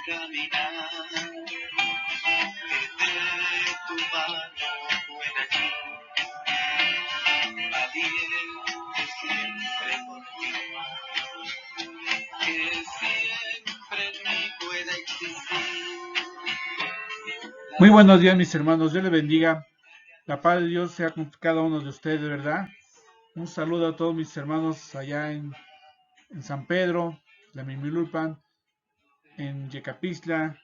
caminar, que de tu mano pueda allí, valiente siempre continuar, que siempre en mí pueda existir. Muy buenos días, mis hermanos. Dios les bendiga. La paz de Dios sea con cada uno de ustedes, ¿verdad? Un saludo a todos mis hermanos allá en San Pedro, la Mimilulpan, en Yecapistla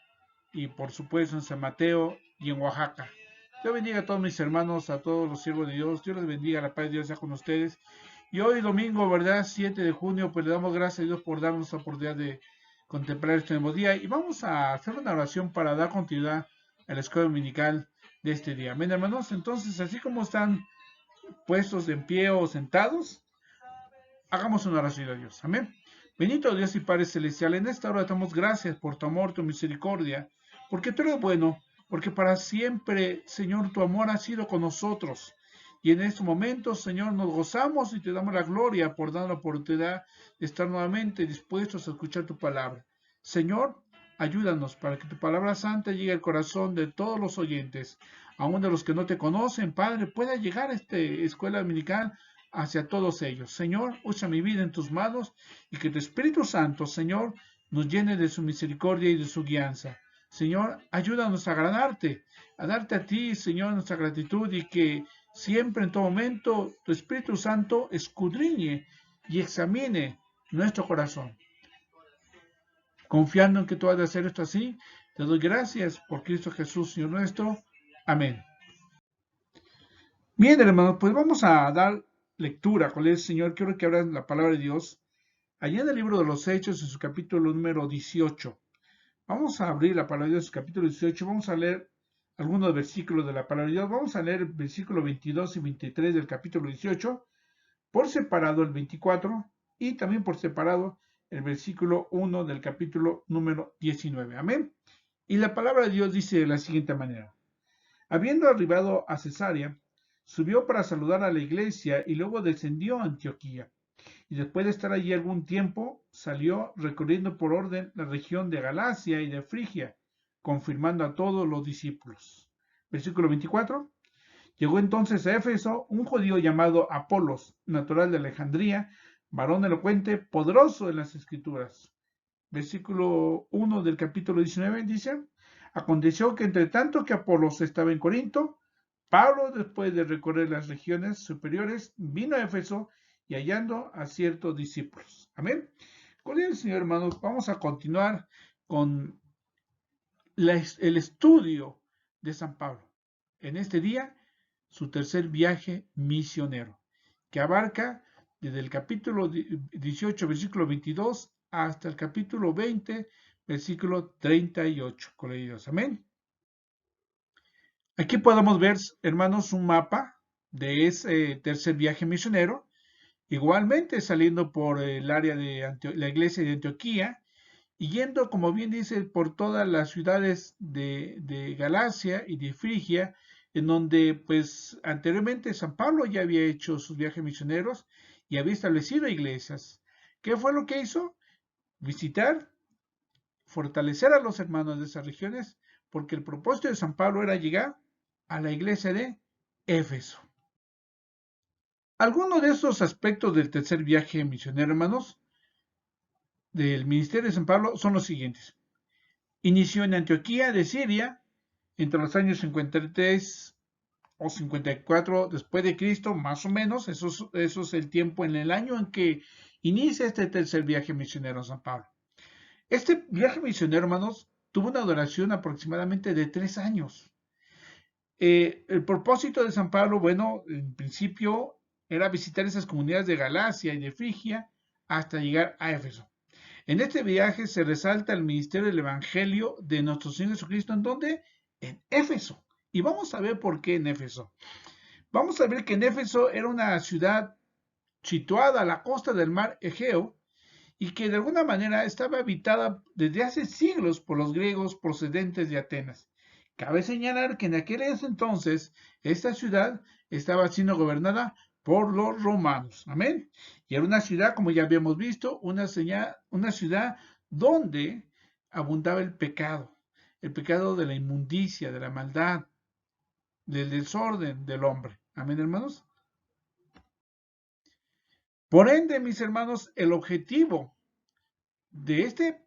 y por supuesto en San Mateo y en Oaxaca. Dios bendiga a todos mis hermanos, a todos los siervos de Dios. Dios les bendiga, la paz de Dios sea con ustedes. Y hoy domingo, ¿verdad? 7 de junio, pues le damos gracias a Dios por darnos la oportunidad de contemplar este nuevo día. Y vamos a hacer una oración para dar continuidad a la escuela dominical de este día. Amén, hermanos. Entonces, así como están puestos en pie o sentados, hagamos una oración a Dios. Amén. Bendito Dios y Padre Celestial, en esta hora damos gracias por tu amor, tu misericordia, porque tú eres bueno, porque para siempre, Señor, tu amor ha sido con nosotros. Y en estos momentos, Señor, nos gozamos y te damos la gloria por dar la oportunidad de estar nuevamente dispuestos a escuchar tu palabra. Señor, ayúdanos para que tu palabra santa llegue al corazón de todos los oyentes, aun de los que no te conocen, Padre, pueda llegar a esta escuela dominical hacia todos ellos. Señor, usa mi vida en tus manos y que tu Espíritu Santo, Señor, nos llene de su misericordia y de su guianza. Señor, ayúdanos a agradarte, a darte a ti, Señor, nuestra gratitud y que siempre, en todo momento, tu Espíritu Santo escudriñe y examine nuestro corazón. Confiando en que tú has de hacer esto así, te doy gracias por Cristo Jesús, Señor nuestro. Amén. Bien, hermanos, pues vamos a dar lectura con el Señor. Quiero que abran la palabra de Dios allá en el libro de los Hechos, en su capítulo número 18. Vamos a abrir la palabra de Dios, capítulo 18. Vamos a leer algunos versículos de la palabra de Dios. Vamos a leer el versículo 22 y 23 del capítulo 18, por separado el 24 y también por separado el versículo 1 del capítulo número 19. Amén. Y la palabra de Dios dice de la siguiente manera: habiendo arribado a Cesarea, subió para saludar a la iglesia y luego descendió a Antioquía. Y después de estar allí algún tiempo, salió recorriendo por orden la región de Galacia y de Frigia, confirmando a todos los discípulos. Versículo 24. Llegó entonces a Éfeso un judío llamado Apolos, natural de Alejandría, varón elocuente, poderoso en las escrituras. Versículo 1 del capítulo 19 dice: aconteció que entre tanto que Apolos estaba en Corinto, Pablo, después de recorrer las regiones superiores, vino a Éfeso y hallando a ciertos discípulos. Amén. Con el Señor, hermanos, vamos a continuar con el estudio de San Pablo. En este día, su tercer viaje misionero, que abarca desde el capítulo 18, versículo 22, hasta el capítulo 20, versículo 38. Colegios, amén. Aquí podemos ver, hermanos, un mapa de ese tercer viaje misionero, igualmente saliendo por el área de la iglesia de Antioquía y yendo, como bien dice, por todas las ciudades de Galacia y de Frigia, en donde pues anteriormente San Pablo ya había hecho sus viajes misioneros y había establecido iglesias. ¿Qué fue lo que hizo? Visitar, fortalecer a los hermanos de esas regiones, porque el propósito de San Pablo era llegar a la iglesia de Éfeso. Algunos de esos aspectos del tercer viaje misionero, hermanos, del ministerio de San Pablo son los siguientes. Inició en Antioquía de Siria entre los años 53 o 54 después de Cristo, más o menos. Eso es el tiempo en el año en que inicia este tercer viaje misionero a San Pablo. Este viaje misionero, hermanos, tuvo una duración aproximadamente de 3 años. El propósito de San Pablo, bueno, en principio era visitar esas comunidades de Galacia y de Frigia hasta llegar a Éfeso. En este viaje se resalta el ministerio del Evangelio de nuestro Señor Jesucristo. ¿En dónde? En Éfeso. Y vamos a ver por qué en Éfeso. Vamos a ver que en Éfeso era una ciudad situada a la costa del mar Egeo y que de alguna manera estaba habitada desde hace siglos por los griegos procedentes de Atenas. Cabe señalar que en aquel entonces esta ciudad estaba siendo gobernada por los romanos. Amén. Y era una ciudad, como ya habíamos visto, una ciudad donde abundaba el pecado de la inmundicia, de la maldad, del desorden del hombre. Amén, hermanos. Por ende, mis hermanos, el objetivo de este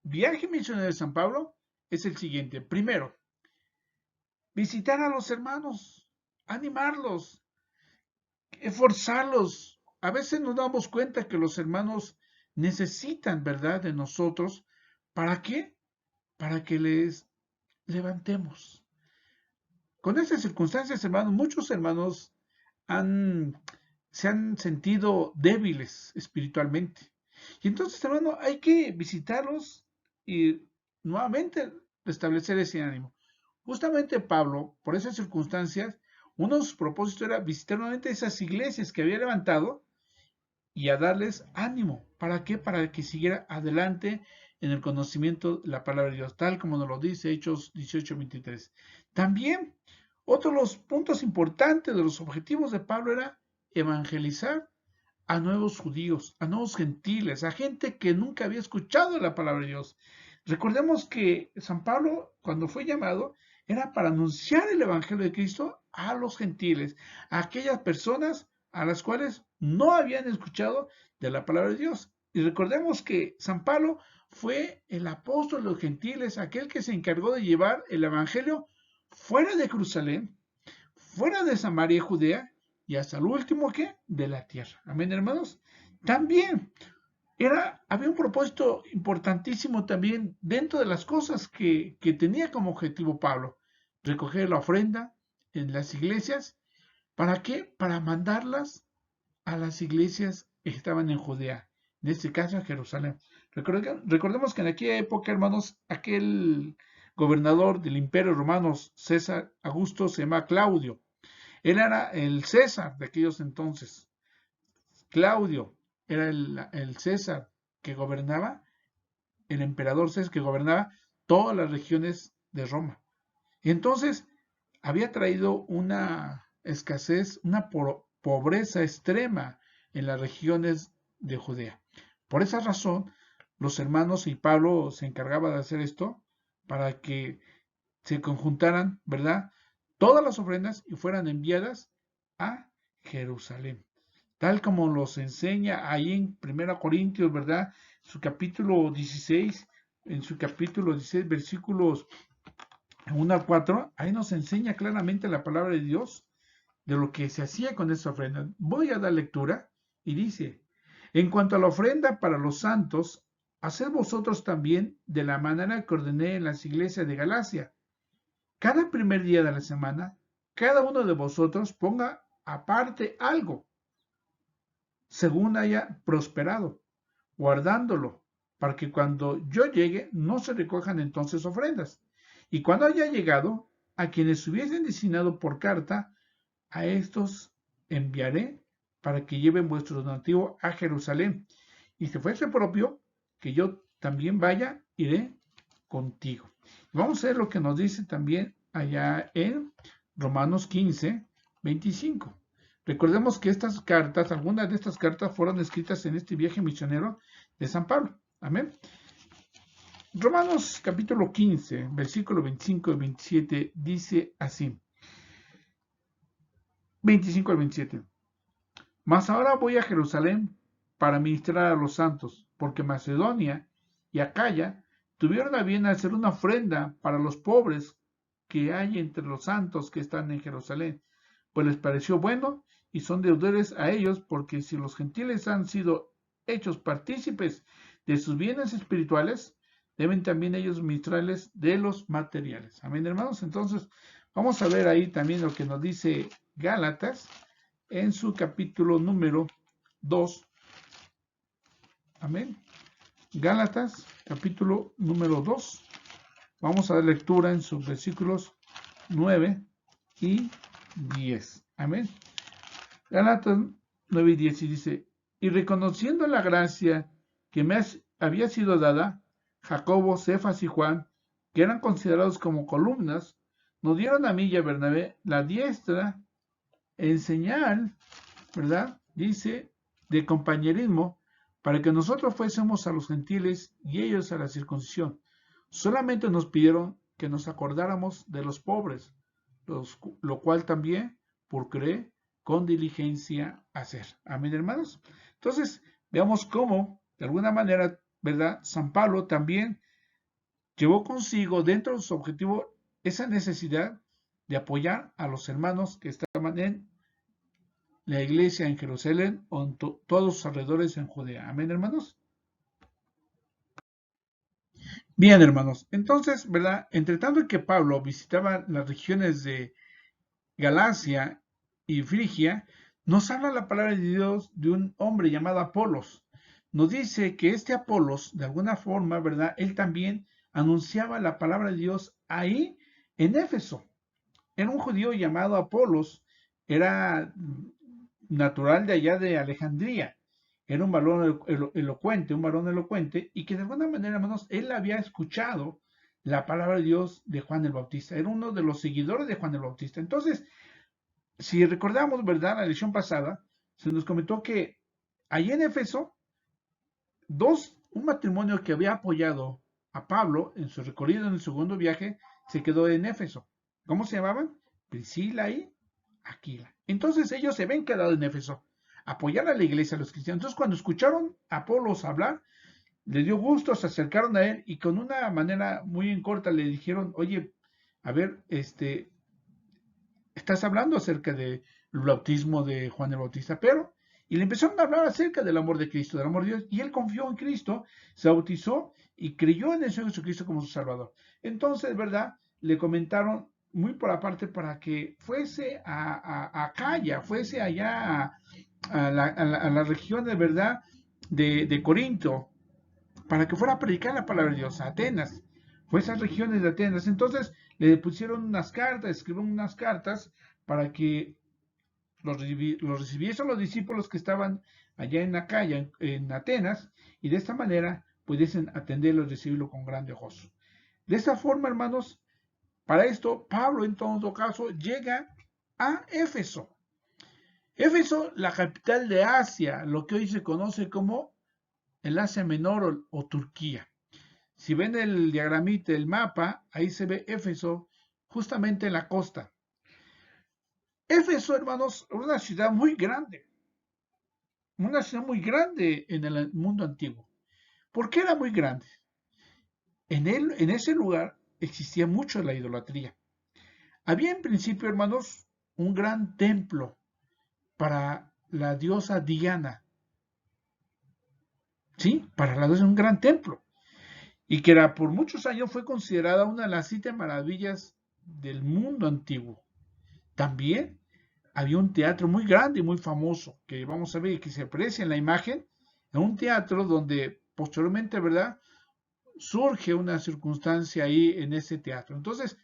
viaje misionero de San Pablo es el siguiente. Primero, visitar a los hermanos, animarlos, esforzarlos. A veces nos damos cuenta que los hermanos necesitan, ¿verdad?, de nosotros. ¿Para qué? Para que les levantemos. Con estas circunstancias, hermanos, muchos hermanos se han sentido débiles espiritualmente. Y entonces, hermano, hay que visitarlos y nuevamente restablecer ese ánimo. Justamente Pablo, por esas circunstancias, uno de sus propósitos era visitar nuevamente esas iglesias que había levantado y a darles ánimo. ¿Para qué? Para que siguiera adelante en el conocimiento de la palabra de Dios, tal como nos lo dice Hechos 18:23. También, otro de los puntos importantes de los objetivos de Pablo era evangelizar a nuevos judíos, a nuevos gentiles, a gente que nunca había escuchado la palabra de Dios. Recordemos que San Pablo, cuando fue llamado, era para anunciar el evangelio de Cristo a los gentiles, a aquellas personas a las cuales no habían escuchado de la palabra de Dios. Y recordemos que San Pablo fue el apóstol de los gentiles, aquel que se encargó de llevar el evangelio fuera de Jerusalén, fuera de Samaria y Judea, y hasta el último, ¿qué? De la tierra. Amén, hermanos. También había un propósito importantísimo también dentro de las cosas que tenía como objetivo Pablo. Recoger la ofrenda en las iglesias. ¿Para qué? Para mandarlas a las iglesias que estaban en Judea, en este caso a Jerusalén. Recordemos que en aquella época, hermanos, aquel gobernador del imperio romano, César Augusto, se llama Claudio. Él era el César de aquellos entonces. Claudio era el César que gobernaba, el emperador César que gobernaba todas las regiones de Roma. Y entonces había traído una escasez, una pobreza extrema en las regiones de Judea. Por esa razón, los hermanos y Pablo se encargaba de hacer esto para que se conjuntaran, ¿verdad?, todas las ofrendas y fueran enviadas a Jerusalén. Tal como los enseña ahí en 1 Corintios, ¿verdad?, su capítulo 16, en su capítulo 16, versículos 1 al 4, ahí nos enseña claramente la palabra de Dios de lo que se hacía con esa ofrenda. Voy a dar lectura y dice: en cuanto a la ofrenda para los santos, haced vosotros también de la manera que ordené en las iglesias de Galacia. Cada primer día de la semana, cada uno de vosotros ponga aparte algo, según haya prosperado, guardándolo, para que cuando yo llegue no se recojan entonces ofrendas. Y cuando haya llegado, a quienes hubiesen designado por carta, a estos enviaré para que lleven vuestro donativo a Jerusalén. Y si fuese propio, que yo también vaya, iré contigo. Vamos a ver lo que nos dice también allá en Romanos 15, 25. Recordemos que estas cartas, algunas de estas cartas fueron escritas en este viaje misionero de San Pablo. Amén. Romanos capítulo 15, versículo 25 y 27 dice así. 25 al 27. Mas ahora voy a Jerusalén para ministrar a los santos, porque Macedonia y Acaya tuvieron a bien hacer una ofrenda para los pobres que hay entre los santos que están en Jerusalén, pues les pareció bueno y son deudores a ellos, porque si los gentiles han sido hechos partícipes de sus bienes espirituales, deben también ellos ministrarles de los materiales. Amén, hermanos. Entonces, vamos a ver ahí también lo que nos dice Gálatas en su capítulo número 2. Amén. Gálatas, capítulo número 2. Vamos a dar lectura en sus versículos 9 y 10. Amén. Gálatas 9 y 10 y dice: y reconociendo la gracia que me había sido dada, Jacobo, Cefas y Juan, que eran considerados como columnas, nos dieron a mí y a Bernabé la diestra en señal, ¿verdad?, dice, de compañerismo, para que nosotros fuésemos a los gentiles y ellos a la circuncisión, Solamente nos pidieron que nos acordáramos de los pobres, lo cual también procuré con diligencia hacer. Amén, hermanos. Entonces, veamos cómo, de alguna manera, ¿verdad? San Pablo también llevó consigo dentro de su objetivo esa necesidad de apoyar a los hermanos que estaban en la iglesia en Jerusalén o en todos sus alrededores en Judea. Amén, hermanos. Bien, hermanos. Entonces, ¿verdad? Entre tanto que Pablo visitaba las regiones de Galacia y Frigia, nos habla la palabra de Dios de un hombre llamado Apolos. Nos dice que este Apolos, de alguna forma, ¿verdad? Él también anunciaba la palabra de Dios ahí en Éfeso. Era un judío llamado Apolos, era natural de allá de Alejandría. Era un varón elocuente, un varón elocuente, y que de alguna manera, hermanos, él había escuchado la palabra de Dios de Juan el Bautista. Era uno de los seguidores de Juan el Bautista. Entonces, si recordamos, ¿verdad? La lección pasada, se nos comentó que allí en Éfeso, un matrimonio que había apoyado a Pablo en su recorrido en el segundo viaje, se quedó en Éfeso. ¿Cómo se llamaban? Priscila y Aquila. Entonces ellos se ven quedado en Éfeso, apoyar a la iglesia, a los cristianos. Entonces cuando escucharon a Apolos hablar, les dio gusto, se acercaron a él y con una manera muy en corta le dijeron, oye, a ver, estás hablando acerca del bautismo de Juan el Bautista, pero, y le empezaron a hablar acerca del amor de Cristo, del amor de Dios, y él confió en Cristo, se bautizó y creyó en el Señor Jesucristo como su Salvador. Entonces, ¿verdad? Le comentaron muy por aparte para que fuese a Acaya, fuese allá a la región de verdad de Corinto, para que fuera a predicar la palabra de Dios a Atenas. Fue esas regiones de Atenas. Entonces le pusieron unas cartas, escribieron unas cartas para que los recibiesen los discípulos que estaban allá en Acaya, en Atenas, y de esta manera pudiesen atenderlo y recibirlo con grande gozo. De esta forma, hermanos, para esto, Pablo en todo caso llega a Éfeso. Éfeso, la capital de Asia, lo que hoy se conoce como el Asia Menor o Turquía. Si ven el diagramita, el mapa, ahí se ve Éfeso justamente en la costa. Éfeso, hermanos, es una ciudad muy grande en el mundo antiguo. ¿Por qué era muy grande? En ese lugar existía mucho la idolatría. Había en principio, hermanos, un gran templo para la diosa Diana. ¿Sí? Para la diosa, un gran templo. Y que era, por muchos años fue considerada una de las 7 maravillas del mundo antiguo. También había un teatro muy grande y muy famoso, que vamos a ver y que se aprecia en la imagen, en un teatro donde posteriormente, ¿verdad?, surge una circunstancia ahí en ese teatro. Entonces,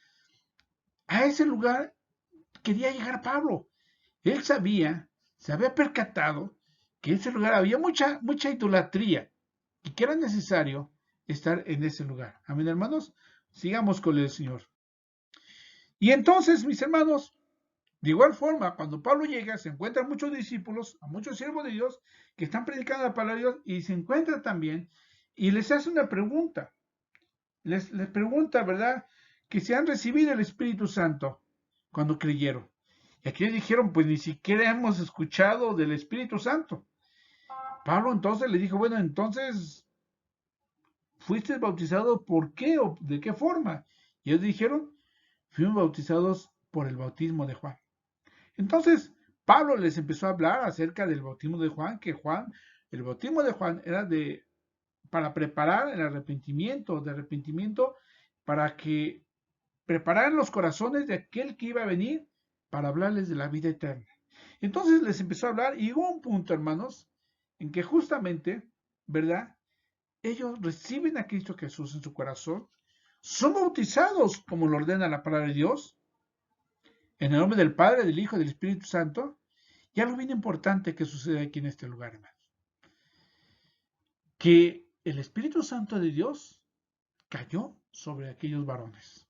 a ese lugar quería llegar Pablo. Él se había percatado que en ese lugar había mucha idolatría y que era necesario estar en ese lugar. Amén, hermanos. Sigamos con el Señor. Y entonces, mis hermanos, de igual forma, cuando Pablo llega, se encuentran muchos discípulos, a muchos siervos de Dios que están predicando la palabra de Dios y se encuentran también y les hace una pregunta. Les pregunta, ¿verdad?, que si han recibido el Espíritu Santo cuando creyeron. Y aquí dijeron, pues ni siquiera hemos escuchado del Espíritu Santo. Pablo entonces le dijo, bueno, entonces, ¿fuiste bautizado por qué o de qué forma? Y ellos dijeron, fuimos bautizados por el bautismo de Juan. Entonces, Pablo les empezó a hablar acerca del bautismo de Juan, el bautismo de Juan era para preparar el arrepentimiento, para que preparar los corazones de aquel que iba a venir para hablarles de la vida eterna. Entonces les empezó a hablar y llegó un punto, hermanos, en que justamente, ¿verdad?, ellos reciben a Cristo Jesús en su corazón, son bautizados como lo ordena la palabra de Dios, en el nombre del Padre, del Hijo y del Espíritu Santo, y algo bien importante que sucede aquí en este lugar, hermanos. Que el Espíritu Santo de Dios cayó sobre aquellos varones.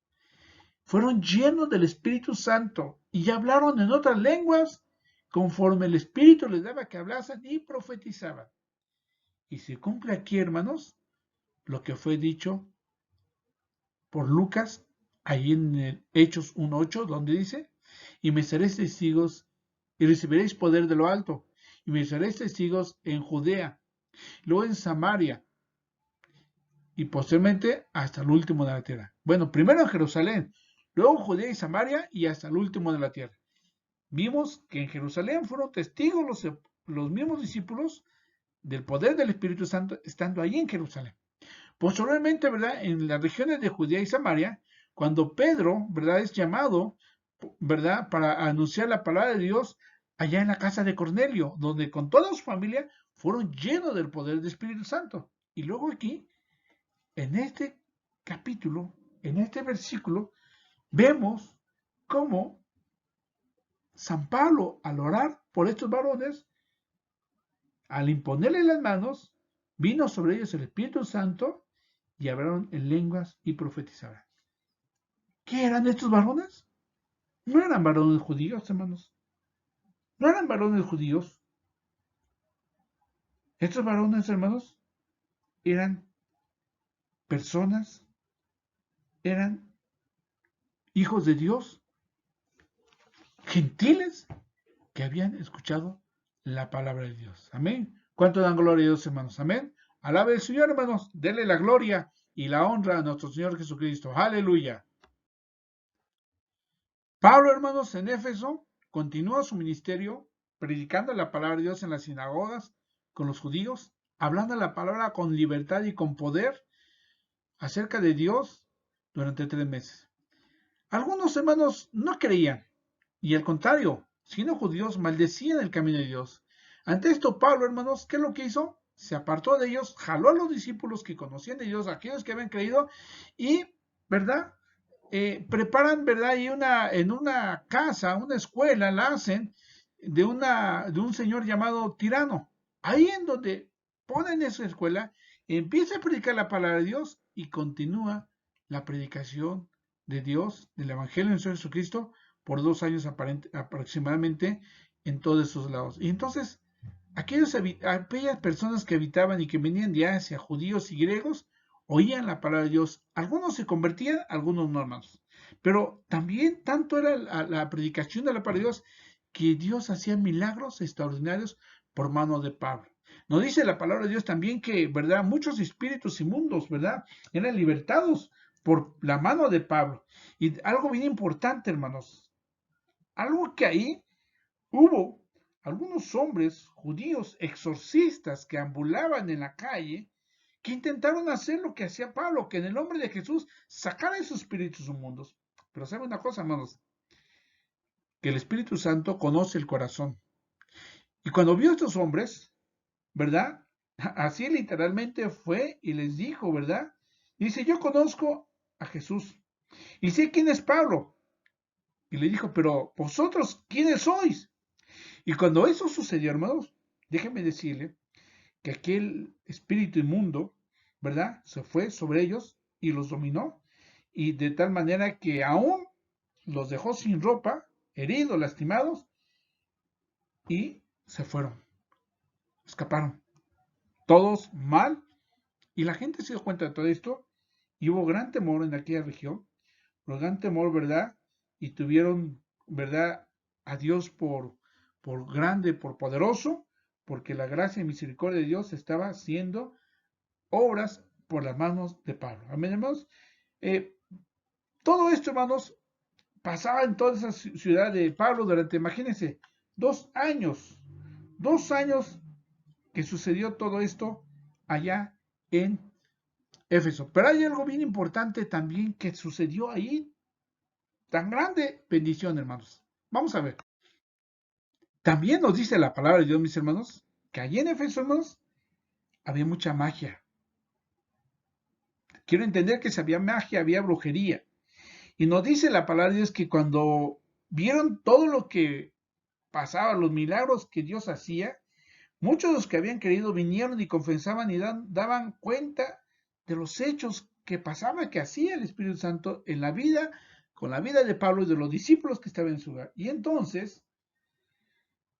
Fueron llenos del Espíritu Santo y hablaron en otras lenguas conforme el Espíritu les daba que hablasen y profetizaban. Y se cumple aquí, hermanos, lo que fue dicho por Lucas, ahí en el Hechos 1:8, donde dice, y me seréis testigos, y recibiréis poder de lo alto, y me seréis testigos en Judea, luego en Samaria, y posteriormente hasta el último de la tierra. Bueno, primero en Jerusalén, luego en Judea y Samaria, y hasta el último de la tierra. Vimos que en Jerusalén fueron testigos los mismos discípulos del poder del Espíritu Santo estando allí en Jerusalén. Posteriormente, ¿verdad? En las regiones de Judea y Samaria, cuando Pedro, ¿verdad? Es llamado, ¿verdad? Para anunciar la palabra de Dios allá en la casa de Cornelio, donde con toda su familia fueron llenos del poder del Espíritu Santo. Y luego aquí, en este capítulo, en este versículo, vemos cómo San Pablo, al orar por estos varones, al imponerle las manos, vino sobre ellos el Espíritu Santo y hablaron en lenguas y profetizaron. ¿Qué eran estos varones? No eran varones judíos, hermanos. No eran varones judíos. Estos varones, hermanos, eran personas, eran hijos de Dios, gentiles, que habían escuchado la palabra de Dios. Amén. ¿Cuánto dan gloria a Dios, hermanos? Amén. Alabe al Señor, hermanos. Denle la gloria y la honra a nuestro Señor Jesucristo. Aleluya. Pablo, hermanos, en Éfeso, continúa su ministerio predicando la palabra de Dios en las sinagogas con los judíos, hablando la palabra con libertad y con poder acerca de Dios durante 3 meses. Algunos hermanos no creían y al contrario, siendo judíos, maldecían el camino de Dios. Ante esto, Pablo, hermanos, ¿qué es lo que hizo? Se apartó de ellos, jaló a los discípulos que conocían de Dios, aquellos que habían creído, y, ¿verdad? Preparan, ¿verdad? Y en una casa, una escuela, la hacen de un señor llamado Tirano. Ahí en donde ponen esa escuela, empieza a predicar la palabra de Dios y continúa la predicación de Dios, del Evangelio de Jesucristo, por 2 años aproximadamente en todos esos lados. Y entonces, aquellas personas que habitaban y que venían de Asia, judíos y griegos, oían la palabra de Dios. Algunos se convertían, algunos no, hermanos. Pero también tanto era la predicación de la palabra de Dios que Dios hacía milagros extraordinarios por mano de Pablo. Nos dice la palabra de Dios también que, ¿verdad? Muchos espíritus inmundos, ¿verdad? Eran libertados por la mano de Pablo. Y algo bien importante, hermanos. Algo que ahí hubo algunos hombres judíos exorcistas que ambulaban en la calle que intentaron hacer lo que hacía Pablo, que en el nombre de Jesús sacara esos espíritus inmundos. Pero sabe una cosa, hermanos, que el Espíritu Santo conoce el corazón. Y cuando vio a estos hombres, ¿verdad? Así literalmente fue y les dijo, ¿verdad? Dice, yo conozco a Jesús y sé quién es Pablo. Y le dijo, pero vosotros, ¿quiénes sois? Y cuando eso sucedió, hermanos, déjenme decirle que aquel espíritu inmundo, ¿verdad? Se fue sobre ellos y los dominó. Y de tal manera que aún los dejó sin ropa, heridos, lastimados, y se fueron. Escaparon. Todos mal. Y la gente se dio cuenta de todo esto. Y hubo gran temor en aquella región. Gran temor, ¿verdad? Y tuvieron, ¿verdad? A Dios por grande, por poderoso, porque la gracia y misericordia de Dios estaba haciendo obras por las manos de Pablo. Amén, hermanos. Todo esto, hermanos, pasaba en toda esa ciudad de Pablo durante, imagínense, 2 años. 2 años que sucedió todo esto allá en Éfeso. Pero hay algo bien importante también que sucedió ahí. Tan grande bendición, hermanos. Vamos a ver. También nos dice la palabra de Dios, mis hermanos, que allí en Éfeso, hermanos, había mucha magia. Quiero entender que si había magia, había brujería. Y nos dice la palabra de Dios que cuando vieron todo lo que pasaba, los milagros que Dios hacía, muchos de los que habían creído vinieron y confesaban y daban cuenta de los hechos que pasaba, que hacía el Espíritu Santo en la vida, con la vida de Pablo y de los discípulos que estaban en su hogar. Y entonces,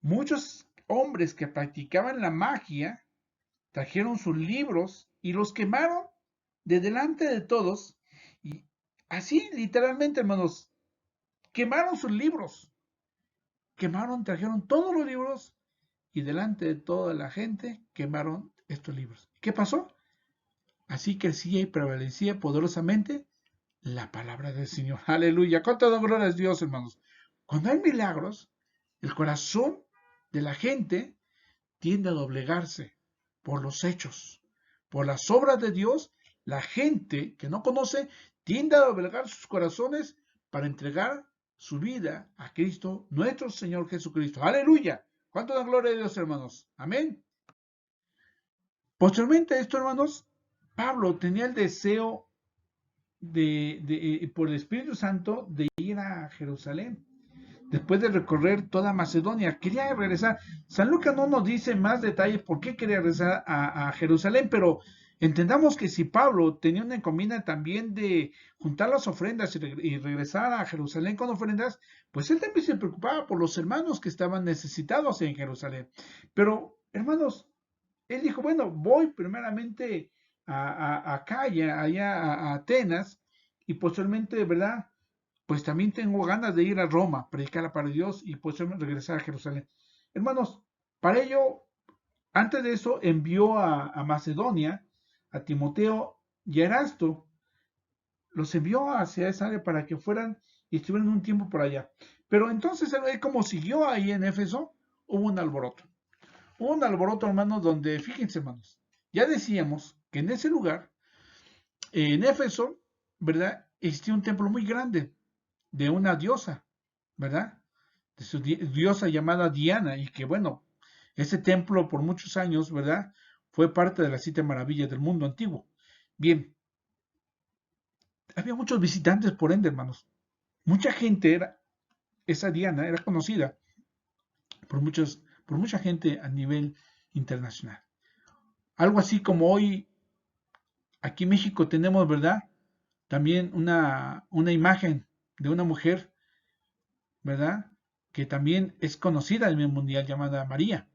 muchos hombres que practicaban la magia trajeron sus libros y los quemaron de delante de todos. Y Así, literalmente, hermanos, quemaron sus libros. Quemaron, trajeron todos los libros y delante de toda la gente quemaron estos libros. ¿Qué pasó? Así crecía y prevalecía poderosamente la palabra del Señor. Aleluya. ¿Cuánto da gloria a Dios, hermanos? Cuando hay milagros, el corazón de la gente tiende a doblegarse por los hechos, por las obras de Dios. La gente que no conoce tiende a doblegar sus corazones para entregar su vida a Cristo, nuestro Señor Jesucristo. Aleluya. ¿Cuánto da gloria a Dios, hermanos? Amén. Posteriormente a esto, hermanos, Pablo tenía el deseo por el Espíritu Santo de ir a Jerusalén. Después de recorrer toda Macedonia, quería regresar. San Lucas no nos dice más detalles por qué quería regresar a Jerusalén, pero entendamos que si Pablo tenía una encomienda también de juntar las ofrendas y regresar a Jerusalén con ofrendas, pues él también se preocupaba por los hermanos que estaban necesitados en Jerusalén. Pero, hermanos, él dijo, bueno, voy primeramente a Calla, allá a Atenas, y posteriormente, ¿verdad? Pues también tengo ganas de ir a Roma, predicar para Dios y posteriormente regresar a Jerusalén. Hermanos, para ello, antes de eso, envió a Macedonia, a Timoteo y a Erasto, los envió hacia esa área para que fueran y estuvieran un tiempo por allá. Pero entonces, como siguió ahí en Éfeso, hubo un alboroto. Hubo un alboroto, hermanos, donde, fíjense, hermanos, ya decíamos que en ese lugar, en Éfeso, ¿verdad? Existía un templo muy grande de una diosa, ¿verdad? De su diosa llamada Diana, y que, bueno, ese templo por muchos años, ¿verdad? Fue parte de las 7 maravillas del mundo antiguo. Bien, había muchos visitantes, por ende, hermanos. Mucha gente esa Diana era conocida por mucha gente a nivel internacional. Algo así como hoy aquí en México tenemos, ¿verdad? También una imagen de una mujer, ¿verdad? Que también es conocida a nivel mundial, llamada María,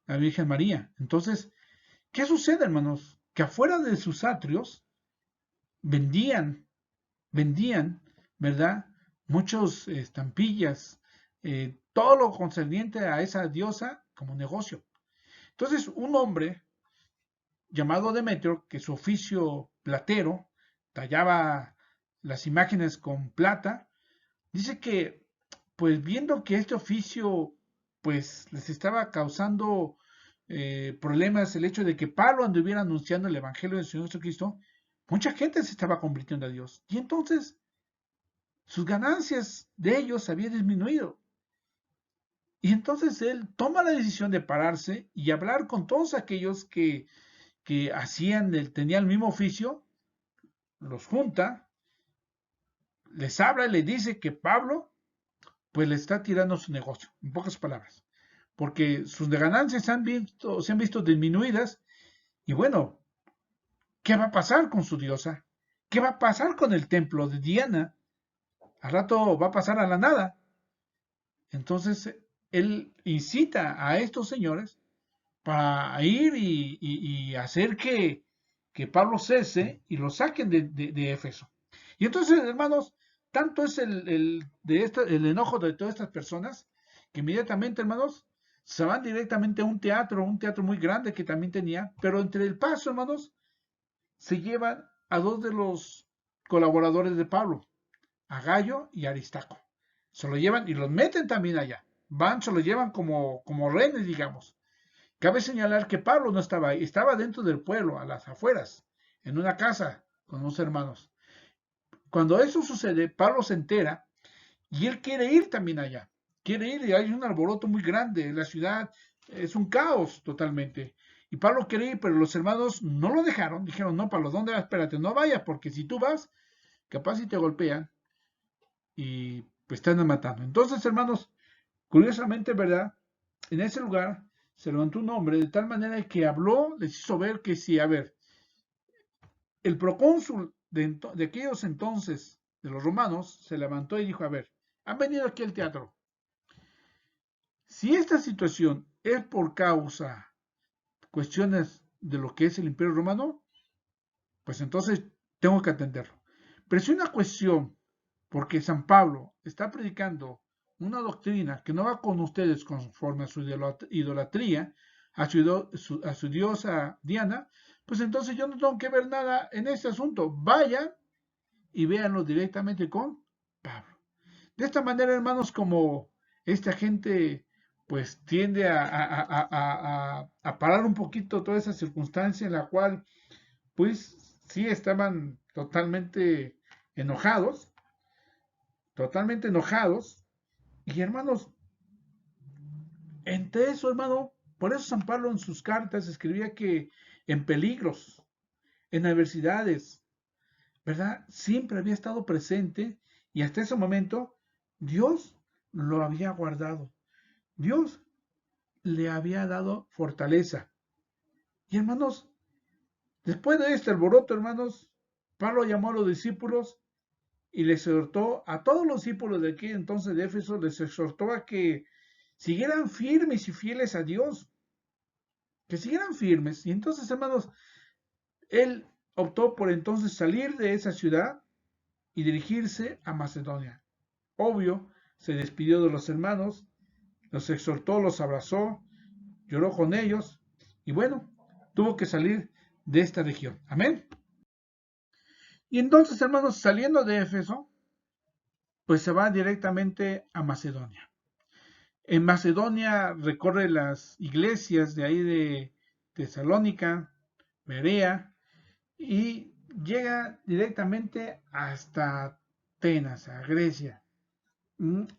la Virgen María. Entonces, ¿qué sucede, hermanos? Que afuera de sus atrios vendían, vendían, ¿verdad? Muchos estampillas, todo lo concerniente a esa diosa como negocio. Entonces, un hombre llamado Demetrio, que su oficio platero, tallaba las imágenes con plata, dice que, pues viendo que este oficio, pues les estaba causando problemas el hecho de que Pablo anduviera anunciando el Evangelio del Señor Jesucristo, mucha gente se estaba convirtiendo a Dios. Y entonces sus ganancias de ellos habían disminuido. Y entonces él toma la decisión de pararse y hablar con todos aquellos que tenían el mismo oficio, los junta, les habla y les dice que Pablo pues le está tirando su negocio, en pocas palabras, porque sus ganancias se han visto disminuidas y bueno, ¿qué va a pasar con su diosa? ¿Qué va a pasar con el templo de Diana? Al rato va a pasar a la nada. Entonces él incita a estos señores para ir y hacer que Pablo cese y lo saquen de Éfeso. Y entonces, hermanos, tanto es el enojo de todas estas personas que inmediatamente, hermanos, se van directamente a un teatro muy grande que también tenía, pero entre el paso, hermanos, se llevan a dos de los colaboradores de Pablo, a Gallo y Aristarco. Se lo llevan y los meten también allá. Se lo llevan como rehenes, digamos. Cabe señalar que Pablo no estaba ahí, estaba dentro del pueblo, a las afueras, en una casa con unos hermanos. Cuando eso sucede, Pablo se entera y él quiere ir también allá. Quiere ir y hay un alboroto muy grande. La ciudad es un caos totalmente. Y Pablo quiere ir, pero los hermanos no lo dejaron. Dijeron, no, Pablo, ¿dónde vas? Espérate, no vayas, porque si tú vas, capaz si te golpean y pues te andan matando. Entonces, hermanos, curiosamente, ¿verdad? En ese lugar se levantó un hombre de tal manera que habló, les hizo ver que sí, a ver, el procónsul de aquellos entonces, de los romanos, se levantó y dijo, a ver, han venido aquí al teatro. Si esta situación es por causa, cuestiones de lo que es el Imperio Romano, pues entonces tengo que atenderlo. Pero si una cuestión, porque San Pablo está predicando una doctrina que no va con ustedes conforme a su idolatría, a su diosa Diana, pues entonces yo no tengo que ver nada en este asunto. Vayan y véanlo directamente con Pablo. De esta manera, hermanos, como esta gente pues tiende a parar un poquito toda esa circunstancia en la cual pues sí estaban totalmente enojados, y hermanos, entre eso, hermano, por eso San Pablo en sus cartas escribía que en peligros, en adversidades, ¿verdad? Siempre había estado presente y hasta ese momento Dios lo había guardado. Dios le había dado fortaleza. Y hermanos, después de este alboroto, hermanos, Pablo llamó a los discípulos y les exhortó a todos los discípulos de aquí entonces de Éfeso, les exhortó a que siguieran firmes y fieles a Dios, que siguieran firmes. Y entonces, hermanos, él optó por entonces salir de esa ciudad y dirigirse a Macedonia. Obvio, se despidió de los hermanos, los exhortó, los abrazó, lloró con ellos y bueno, tuvo que salir de esta región. Amén. Y entonces, hermanos, saliendo de Éfeso, pues se va directamente a Macedonia. En Macedonia recorre las iglesias de ahí de Tesalónica, Berea, y llega directamente hasta Atenas, a Grecia.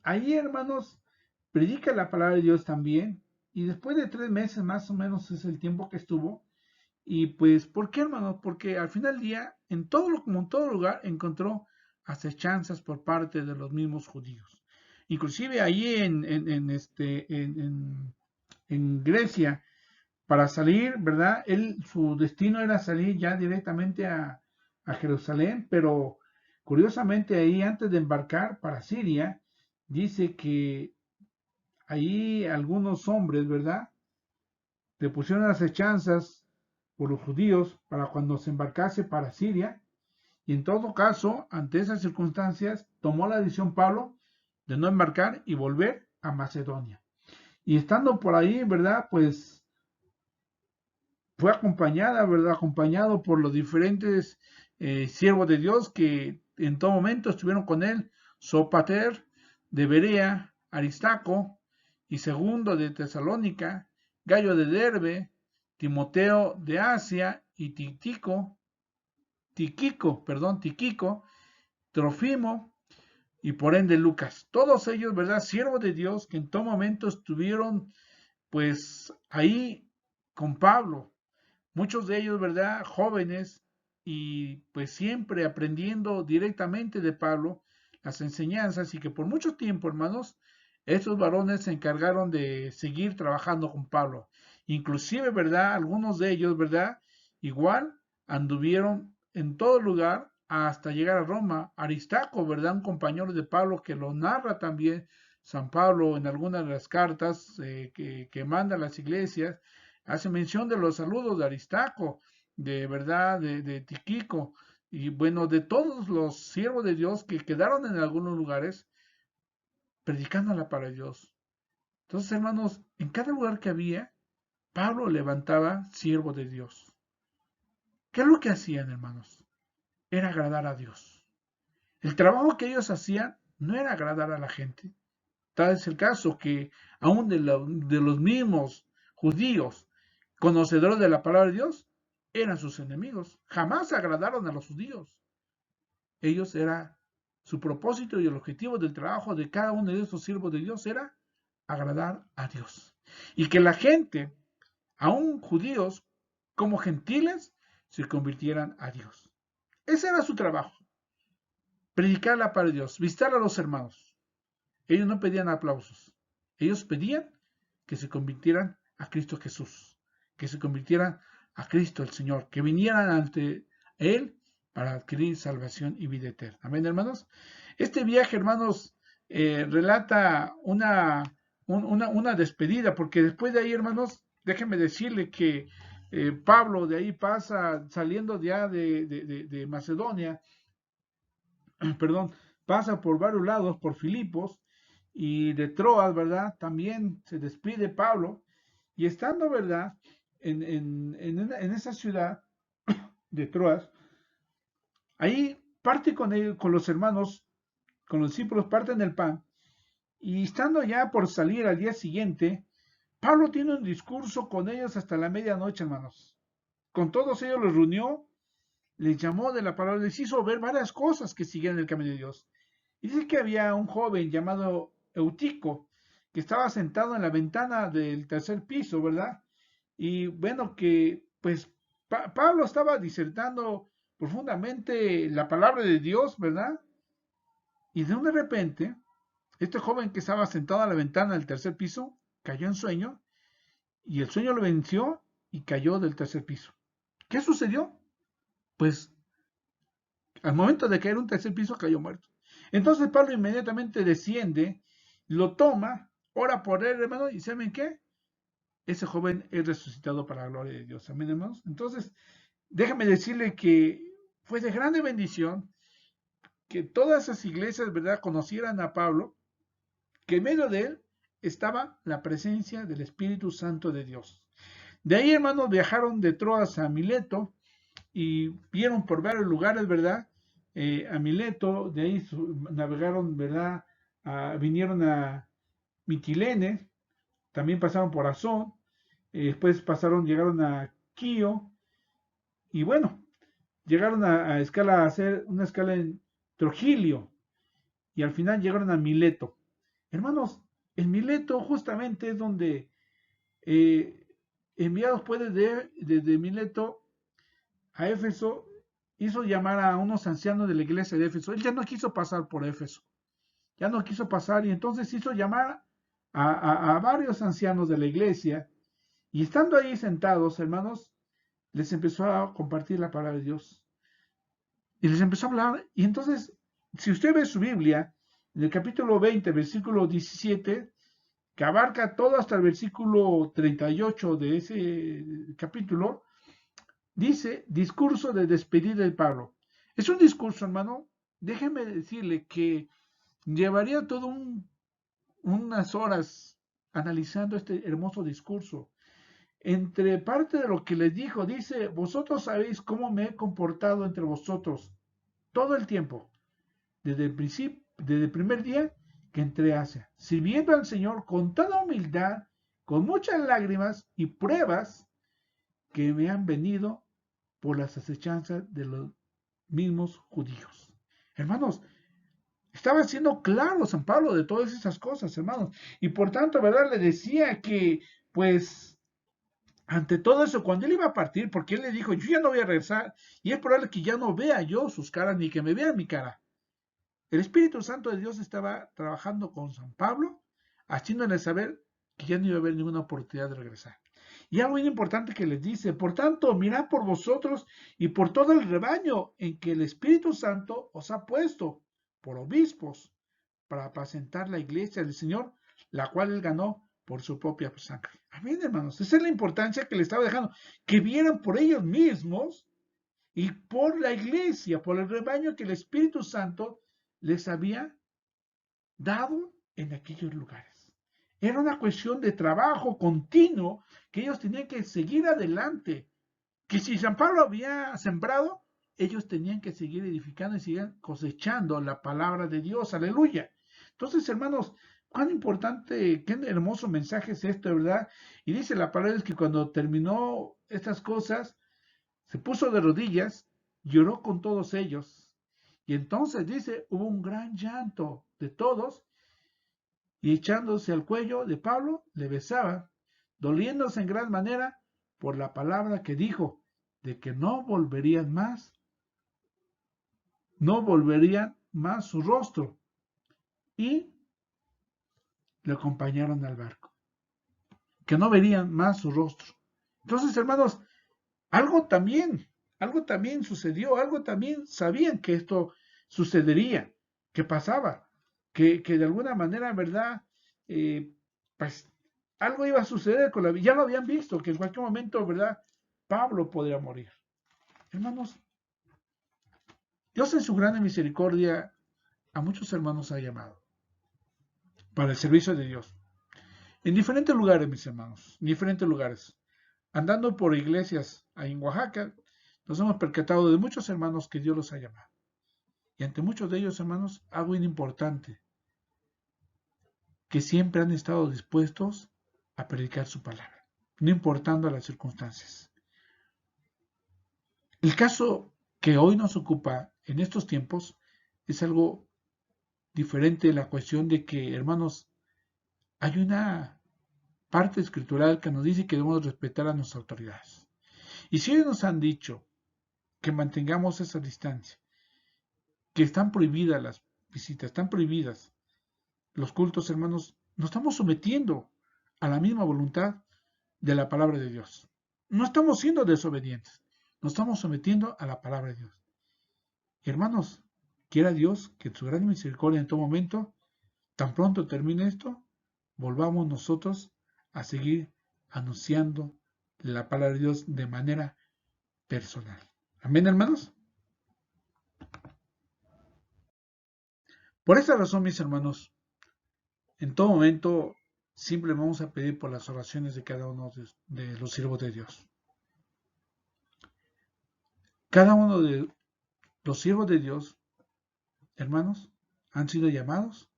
Ahí, hermanos, predica la palabra de Dios también, y después de 3 meses más o menos es el tiempo que estuvo. Y pues, ¿por qué, hermanos? Porque al final del día, como en todo lugar, encontró acechanzas por parte de los mismos judíos. Inclusive ahí en Grecia, para salir, ¿verdad? Su destino era salir ya directamente a Jerusalén, pero curiosamente ahí antes de embarcar para Siria, dice que ahí algunos hombres, ¿verdad? Le pusieron acechanzas por los judíos para cuando se embarcase para Siria, y en todo caso, ante esas circunstancias, tomó la decisión Pablo de no embarcar y volver a Macedonia. Y estando por ahí, ¿verdad? Pues fue acompañado por los diferentes siervos de Dios que en todo momento estuvieron con él: Sópater de Berea, Aristarco y Segundo de Tesalónica, Gallo de Derbe, Timoteo de Asia y Tíquico, Trofimo y por ende Lucas. Todos ellos, ¿verdad? Siervos de Dios que en todo momento estuvieron pues ahí con Pablo. Muchos de ellos, ¿verdad? Jóvenes y pues siempre aprendiendo directamente de Pablo las enseñanzas, y que por mucho tiempo, hermanos, estos varones se encargaron de seguir trabajando con Pablo. Inclusive, ¿verdad? Algunos de ellos, ¿verdad? Igual anduvieron en todo lugar hasta llegar a Roma. Aristarco, ¿verdad? Un compañero de Pablo que lo narra también San Pablo en algunas de las cartas que manda a las iglesias. Hace mención de los saludos de Aristarco, de verdad, de Tíquico, y bueno, de todos los siervos de Dios que quedaron en algunos lugares predicando la palabra de Dios. Entonces, hermanos, en cada lugar que había, Pablo levantaba siervos de Dios. ¿Qué es lo que hacían, hermanos? Era agradar a Dios. El trabajo que ellos hacían no era agradar a la gente. Tal es el caso que aún de los mismos judíos conocedores de la palabra de Dios eran sus enemigos. Jamás agradaron a los judíos. Ellos era su propósito y el objetivo del trabajo de cada uno de esos siervos de Dios era agradar a Dios. Y que la gente, aún judíos como gentiles, se convirtieran a Dios. Ese era su trabajo. Predicar la palabra de Dios, visitar a los hermanos. Ellos no pedían aplausos. Ellos pedían que se convirtieran a Cristo Jesús, que se convirtieran a Cristo el Señor, que vinieran ante Él para adquirir salvación y vida eterna. Amén, hermanos. Este viaje, hermanos, relata una despedida, porque después de ahí, hermanos, déjenme decirle que Pablo de ahí pasa, saliendo ya de Macedonia, perdón, pasa por varios lados, por Filipos y de Troas, ¿verdad? También se despide Pablo y estando, ¿verdad? En esa ciudad de Troas, ahí parte con los hermanos, con los discípulos, parten el pan y estando ya por salir al día siguiente, Pablo tiene un discurso con ellos hasta la medianoche, hermanos. Con todos ellos los reunió, les llamó de la palabra, les hizo ver varias cosas que siguen el camino de Dios. Y dice que había un joven llamado Eutico, que estaba sentado en la ventana del tercer piso, ¿verdad? Y bueno, que pues Pablo estaba disertando profundamente la palabra de Dios, ¿verdad? Y de repente, este joven que estaba sentado a la ventana del tercer piso cayó en sueño y el sueño lo venció y cayó del tercer piso. ¿Qué sucedió? Pues al momento de caer un tercer piso cayó muerto. Entonces Pablo inmediatamente desciende, lo toma, ora por él, hermano, y ¿saben qué? Ese joven es resucitado para la gloria de Dios. Amén, hermanos. Entonces, déjame decirle que fue de grande bendición que todas esas iglesias, ¿verdad?, conocieran a Pablo, que en medio de él estaba la presencia del Espíritu Santo de Dios. De ahí, hermanos, viajaron de Troas a Mileto y vieron por varios lugares, ¿verdad? A Mileto, de ahí navegaron, ¿verdad? Vinieron a Mitilene, también pasaron por Azón, después llegaron a Quío, y bueno, llegaron a hacer una escala en Trogilio, y al final llegaron a Mileto. Hermanos, en Mileto justamente es donde eh, enviados pues desde Mileto a Éfeso, hizo llamar a unos ancianos de la iglesia de Éfeso. Él ya no quiso pasar por Éfeso, ya no quiso pasar y entonces hizo llamar a varios ancianos de la iglesia y estando ahí sentados, hermanos, les empezó a compartir la palabra de Dios y les empezó a hablar y entonces, si usted ve su Biblia, en el capítulo 20, versículo 17, que abarca todo hasta el versículo 38 de ese capítulo, dice discurso de despedida de Pablo. Es un discurso, hermano, déjeme decirle que llevaría unas horas analizando este hermoso discurso. Entre parte de lo que les dijo, dice, vosotros sabéis cómo me he comportado entre vosotros todo el tiempo, desde el principio, desde el primer día que entré a Asia, sirviendo al Señor con toda humildad, con muchas lágrimas y pruebas que me han venido por las acechanzas de los mismos judíos. Hermanos, estaba siendo claro San Pablo de todas esas cosas, hermanos. Y por tanto, ¿verdad? Le decía que, pues, ante todo eso, cuando él iba a partir, porque él le dijo, yo ya no voy a regresar, y es probable que ya no vea yo sus caras, ni que me vea mi cara. El Espíritu Santo de Dios estaba trabajando con San Pablo, haciéndole saber que ya no iba a haber ninguna oportunidad de regresar. Y algo muy importante que les dice, por tanto, mirad por vosotros y por todo el rebaño en que el Espíritu Santo os ha puesto por obispos para apacentar la iglesia del Señor, la cual él ganó por su propia sangre. Amén, hermanos. Esa es la importancia que le estaba dejando, que vieran por ellos mismos y por la iglesia, por el rebaño que el Espíritu Santo les había dado en aquellos lugares. Era una cuestión de trabajo continuo que ellos tenían que seguir adelante. Que si San Pablo había sembrado, ellos tenían que seguir edificando y seguir cosechando la palabra de Dios. Aleluya. Entonces, hermanos, cuán importante, qué hermoso mensaje es esto, ¿verdad? Y dice la palabra es que cuando terminó estas cosas, se puso de rodillas, lloró con todos ellos. Y entonces dice, hubo un gran llanto de todos y echándose al cuello de Pablo, le besaba, doliéndose en gran manera por la palabra que dijo, de que no volverían más su rostro, y le acompañaron al barco, que no verían más su rostro. Entonces, hermanos, algo también sucedió, algo también sabían que esto sucedería, que pasaba, que de alguna manera, en verdad, pues algo iba a suceder con la vida. Ya lo habían visto, que en cualquier momento, ¿verdad? Pablo podría morir. Hermanos, Dios en su gran misericordia a muchos hermanos ha llamado para el servicio de Dios. En diferentes lugares, mis hermanos, en diferentes lugares. Andando por iglesias ahí en Oaxaca, nos hemos percatado de muchos hermanos que Dios los ha llamado. Y ante muchos de ellos, hermanos, algo importante, que siempre han estado dispuestos a predicar su palabra, no importando las circunstancias. El caso que hoy nos ocupa en estos tiempos es algo diferente, la cuestión de que, hermanos, hay una parte escritural que nos dice que debemos respetar a nuestras autoridades. Y si ellos nos han dicho que mantengamos esa distancia, que están prohibidas las visitas, están prohibidas los cultos, hermanos, nos estamos sometiendo a la misma voluntad de la palabra de Dios. No estamos siendo desobedientes, nos estamos sometiendo a la palabra de Dios. Y hermanos, quiera Dios que en su gran misericordia en todo momento, tan pronto termine esto, volvamos nosotros a seguir anunciando la palabra de Dios de manera personal. Amén, hermanos. Por esta razón, mis hermanos, en todo momento siempre vamos a pedir por las oraciones de cada uno de los siervos de Dios. Cada uno de los siervos de Dios, hermanos, han sido llamados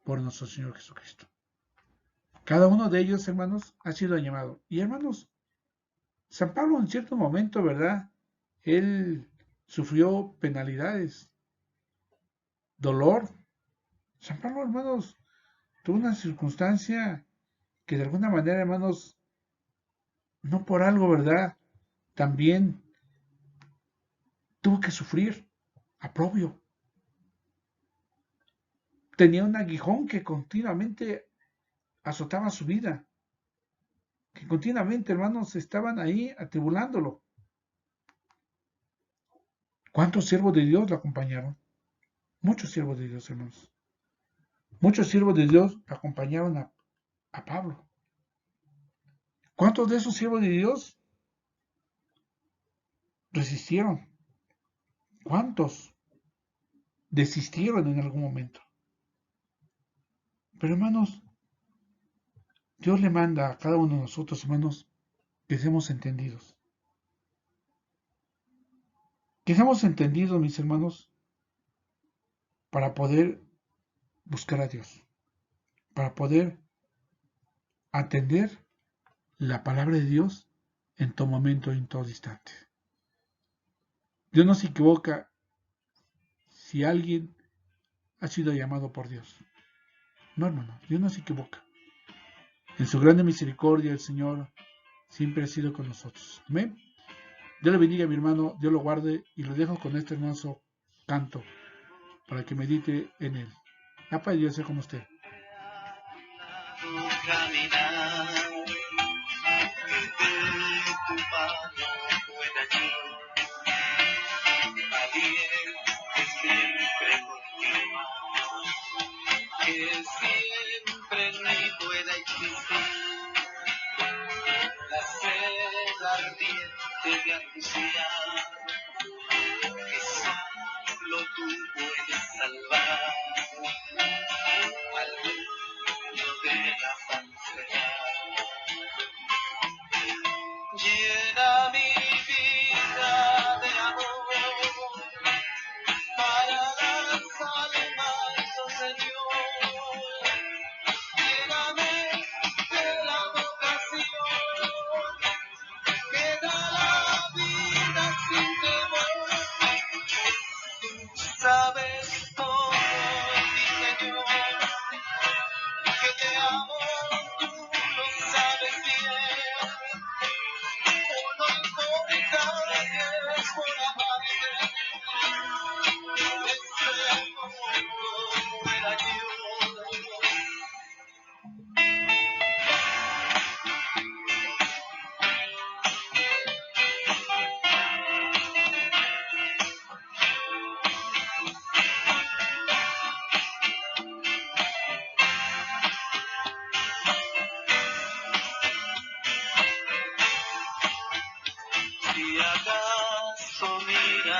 por nuestro Señor Jesucristo. Cada uno de ellos, hermanos, ha sido llamado. Y hermanos, San Pablo en cierto momento, ¿verdad? Él sufrió penalidades, dolor. San Pablo, hermanos, tuvo una circunstancia que de alguna manera, hermanos, no por algo, ¿verdad? También tuvo que sufrir aprobio. Tenía un aguijón que continuamente azotaba su vida, que continuamente, hermanos, estaban ahí atribulándolo. ¿Cuántos siervos de Dios lo acompañaron? Muchos siervos de Dios, hermanos. Muchos siervos de Dios acompañaron a Pablo. ¿Cuántos de esos siervos de Dios resistieron? ¿Cuántos desistieron en algún momento? Pero hermanos, Dios le manda a cada uno de nosotros, hermanos, que seamos entendidos. Que seamos entendidos, mis hermanos, para poder buscar a Dios, para poder atender la palabra de Dios en todo momento y en todo instante. Dios no se equivoca si alguien ha sido llamado por Dios. No, hermano, Dios no se equivoca. En su grande misericordia, el Señor siempre ha sido con nosotros. Amén. Dios le bendiga, mi hermano, Dios lo guarde y lo dejo con este hermoso canto para que medite en él. La paz de Dios sea con usted. Caminar, que de tu mano pueda yo, valiente siempre contigo, que siempre en mí pueda existir la sed ardiente de anunciar que solo tú puedes salvar al mundo de la falsedad. Llena mi vida de amor para las almas, oh Señor. Lléname de la vocación que da la vida sin temor. Tú sabes todo.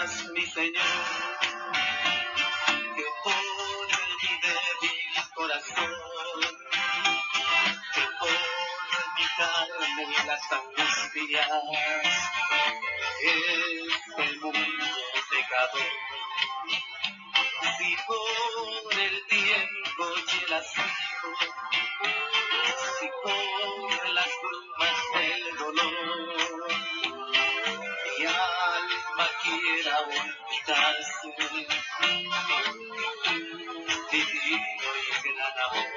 más, mi Señor, que pone mi débil corazón, que pone mi carne y las angustias, este mundo pecador. Si por el tiempo y el hastío, si por las brumas del dolor, mi alma quiera olvidarse, divino y gran amor,